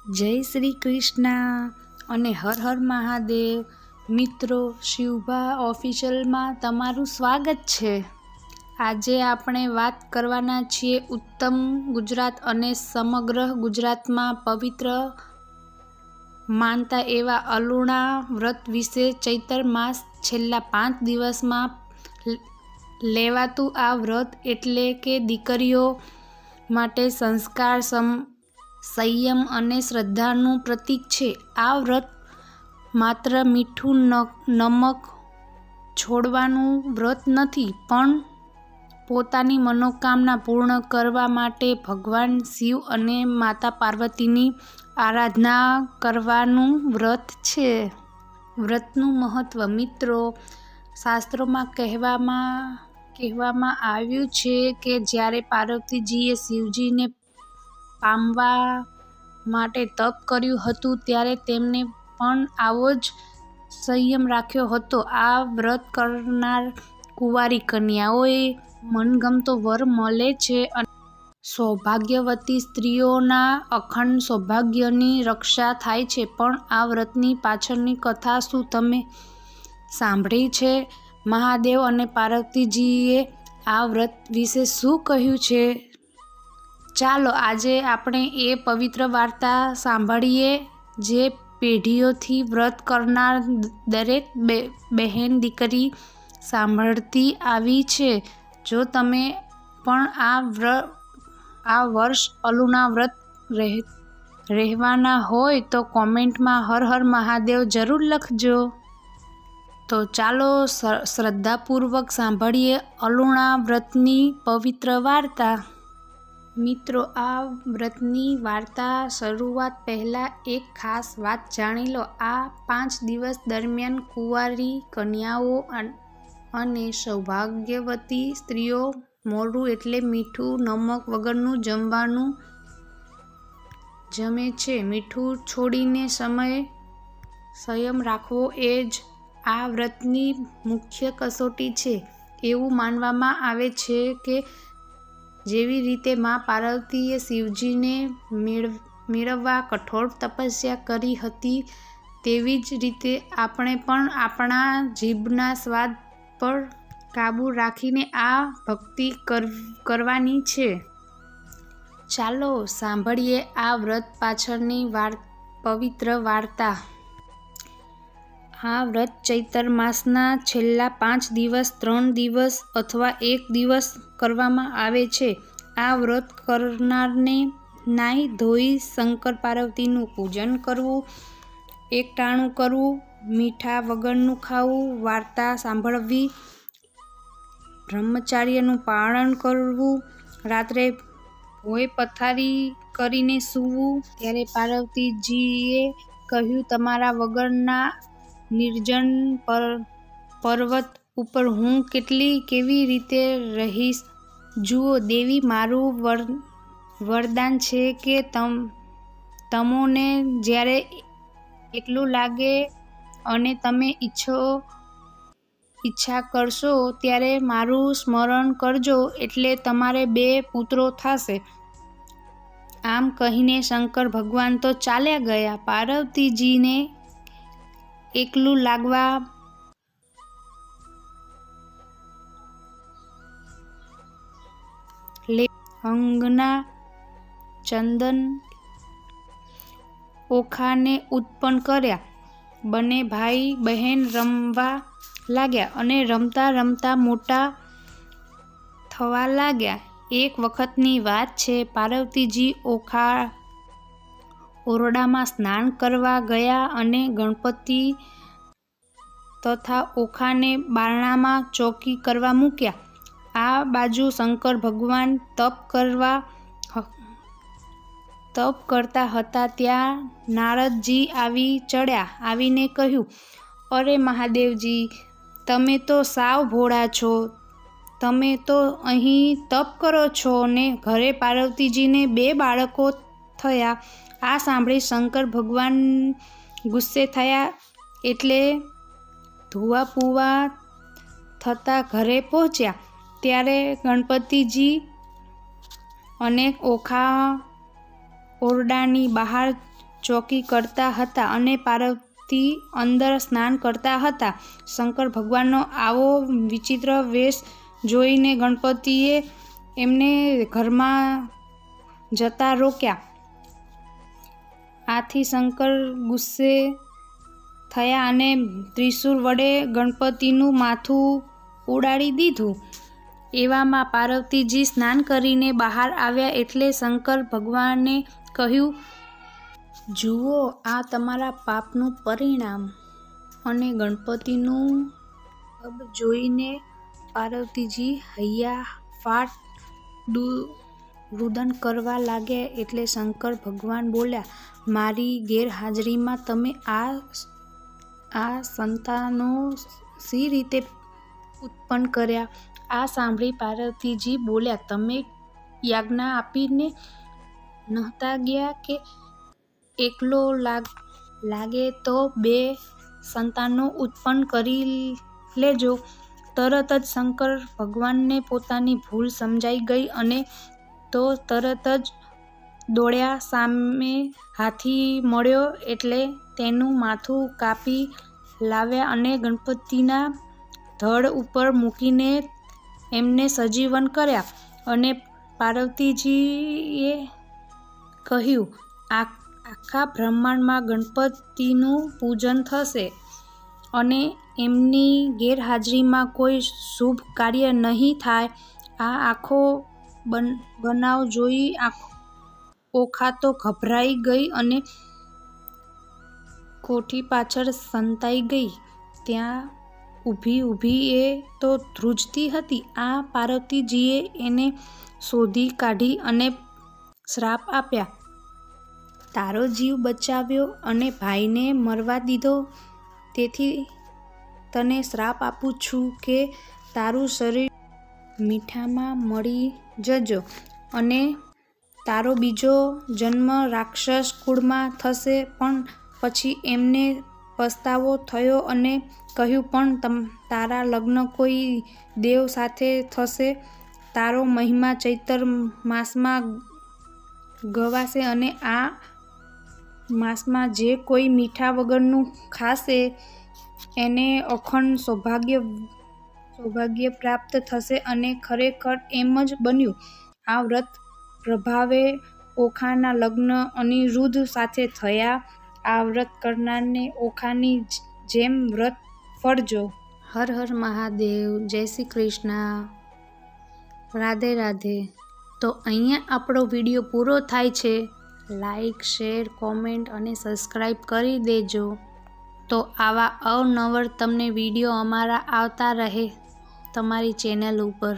જય શ્રી કૃષ્ણ અને હર હર મહાદેવ. મિત્રો, શિવભા ઓફિશિયલમાં તમારું સ્વાગત છે. આજે આપણે વાત કરવાના છીએ ઉત્તમ ગુજરાત અને સમગ્ર ગુજરાતમાં પવિત્ર માનતા એવા અલુણા વ્રત વિશે. ચૈત્ર માસ છેલ્લા 5 દિવસમાં લેવાતું આ વ્રત એટલે કે દીકરીઓ માટે સંસ્કાર, સંયમ અને શ્રદ્ધાનું પ્રતીક છે. આ વ્રત માત્ર મીઠું નમક છોડવાનું વ્રત નથી, પણ પોતાની મનોકામના પૂર્ણ કરવા માટે ભગવાન શિવ અને માતા પાર્વતીની આરાધના કરવાનું વ્રત છે. વ્રતનું મહત્વ. મિત્રો, શાસ્ત્રોમાં કહેવામાં આવ્યું છે કે જ્યારે પાર્વતીજીએ શિવજીને પામવા માટે તપ કર્યું હતું ત્યારે તેમણે પણ આવો જ સંયમ રાખ્યો હતો. આ વ્રત કરનાર કુંવારી કન્યાઓને મનગમતો વર મળે છે અને સૌભાગ્યવતી સ્ત્રીઓના અખંડ સૌભાગ્યની રક્ષા થાય છે. પણ આ વ્રતની પાછળની કથા શું તમે સાંભળી છે? મહાદેવ અને પાર્વતીજીએ આ વ્રત વિશે શું કહ્યું છે? ચાલો આજે આપણે એ પવિત્ર વાર્તા સાંભળીએ જે પેઢીઓથી વ્રત કરનાર દરેક બહેન દીકરી સાંભળતી આવી છે. જો તમે પણ આ વર્ષ અલુણા વ્રત રહેવાના હોય તો કોમેન્ટમાં હર હર મહાદેવ જરૂર લખજો. તો ચાલો શ્રદ્ધાપૂર્વક સાંભળીએ અલુણા વ્રતની પવિત્ર વાર્તા. મિત્રો, આ વ્રતની વાર્તા શરૂઆત પહેલાં એક ખાસ વાત જાણી લો. આ 5 દિવસ દરમિયાન કુંવારી કન્યાઓ અને સૌભાગ્યવતી સ્ત્રીઓ મોરું એટલે મીઠું નમક વગરનું જમવાનું જમે છે. મીઠું છોડીને સંયમ રાખવો એ જ આ વ્રતની મુખ્ય કસોટી છે. એવું માનવામાં આવે છે કે જેવી રીતે મા પાર્વતીએ શિવજીને મેળવવા કઠોર તપસ્યા કરી હતી, તેવી જ રીતે આપણે પણ આપણા જીભના સ્વાદ પર કાબૂ રાખીને આ ભક્તિ કરવાની છે. ચાલો સાંભળીએ આ વ્રત પાછળની પવિત્ર વાર્તા. આ વ્રત ચૈત્ર માસના છેલ્લા 5 દિવસ, 3 દિવસ અથવા 1 દિવસ કરવામાં આવે છે. આ વ્રત કરનારને નાહી ધોઈ શંકર પાર્વતીનું પૂજન કરવું, એકટાણું કરવું, મીઠા વગરનું ખાવું, વાર્તા સાંભળવી, બ્રહ્મચર્યનું પાલન કરવું, રાત્રે ભોંય પથારી કરીને સૂવું. ત્યારે પાર્વતીજીએ કહ્યું, તમારા વગરના નિર્જન પર્વત ઉપર હું કેવી રીતે રહીશ? જુઓ દેવી, મારું વરદાન છે કે તમોને જ્યારે એકલું લાગે અને તમે ઈચ્છા કરશો ત્યારે મારું સ્મરણ કરજો, એટલે તમારે 2 પુત્રો થશે. આમ કહીને શંકર ભગવાન તો ચાલ્યા ગયા. પાર્વતીજીને એકલું લાગવા અંગના ચંદન ઓખાને ઉત્પન્ન કર્યા. બંને ભાઈ બહેન રમવા લાગ્યા અને રમતા રમતા મોટા થવા લાગ્યા. એક વખતની વાત છે, પાર્વતીજી ઓરડામાં સ્નાન કરવા ગયા અને ગણપતિ તથા ઓખાને બારણામાં ચોકી કરવા મૂક્યા. આ બાજુ શંકર ભગવાન તપ કરતા હતા. ત્યાં નારદજી આવી ચડ્યા. આવીને કહ્યું, અરે મહાદેવજી, તમે તો સાવ ભોળા છો. તમે તો અહીં તપ કરો છો ને ઘરે પાર્વતીજીને 2 બાળકો થયા. આ સાંભળી શંકર ભગવાન ગુસ્સે થયા, એટલે ધુઆપુઆ થતા ઘરે પહોંચ્યા. ત્યારે ગણપતિજી અને ઓખા ઓરડાની બહાર ચોકી કરતા હતા અને પાર્વતી અંદર સ્નાન કરતા હતા. શંકર ભગવાનનો આવો વિચિત્ર વેશ જોઈને ગણપતિએ એમને ઘરમાં જતા રોક્યા. આથી શંકર ગુસ્સે થયા અને ત્રિશૂળ વડે ગણપતિનું માથું ઉડાડી દીધું. એવામાં પાર્વતીજી સ્નાન કરીને બહાર આવ્યા એટલે શંકર ભગવાને કહ્યું, જુઓ, આ તમારા પાપનું પરિણામ. અને ગણપતિનું અબ જોઈને પાર્વતીજી હૈયાફાટ રુદન કરવા લાગ્યા. એટલે શંકર ભગવાન બોલ્યા, મારી ગેરહાજરીમાં તમે આ સંતાનો સી રીતે ઉત્પન્ન કર્યા? આ સાંભળી પાર્વતીજી બોલ્યા, તમે યાજ્ઞા આપીને નહોતા ગયા કે એકલો લાગે તો 2 સંતાનો ઉત્પન્ન કરી લેજો. તરત જ શંકર ભગવાનને પોતાની ભૂલ સમજાઈ ગઈ અને તો તરત જ દોડ્યા. સામે હાથી મળ્યો એટલે તેનું માથું કાપી લાવ્યા અને ગણપતિના ધડ ઉપર મૂકીને એમને સજીવન કર્યા. અને પાર્વતીજીએ કહ્યું, આખા બ્રહ્માંડમાં ગણપતિનું પૂજન થશે અને એમની ગેરહાજરીમાં કોઈ શુભ કાર્ય નહીં થાય. આ આખો બનાવ જોઈ ઓખા તો ગભરાઈ ગઈ અને કોઠી પાછળ સંતાઈ ગઈ. ત્યાં ઊભી એ તો ધ્રુજતી હતી. આ પાર્વતીજીએ એને શોધી કાઢી અને શ્રાપ આપ્યા, તારો જીવ બચાવ્યો અને ભાઈને મરવા દીધો, તેથી તને શ્રાપ આપું છું કે તારું શરીર મીઠામાં મળી જજો અને તારો બીજો જન્મ રાક્ષસ કુળમાં થશે. પણ પછી એમને પસ્તાવો થયો અને કહ્યું, પણ તારા લગ્ન કોઈ દેવ સાથે થશે. તારો મહિમા ચૈત્ર માસમાં ગવાશે અને આ માસમાં જે કોઈ મીઠા વગરનું ખાશે એને અખંડ સૌભાગ્ય પ્રાપ્ત થશે. અને ખરેખર એમ જ બન્યું. આ વ્રત પ્રભાવે ઓખાના લગ્ન અનિરુદ્ધ સાથે થયા. આ વ્રત કરનારને ઓખાની જેમ વ્રત ફળજો. હર હર મહાદેવ. જય શ્રી કૃષ્ણ. રાધે રાધે. તો અહીંયા આપણો વિડીયો પૂરો થાય છે. લાઈક, શેર, કોમેન્ટ અને સબસ્ક્રાઈબ કરી દેજો. તો આવા અવનવર તમને વિડીયો અમારા આવતા રહે તમારી ચેનલ ઉપર.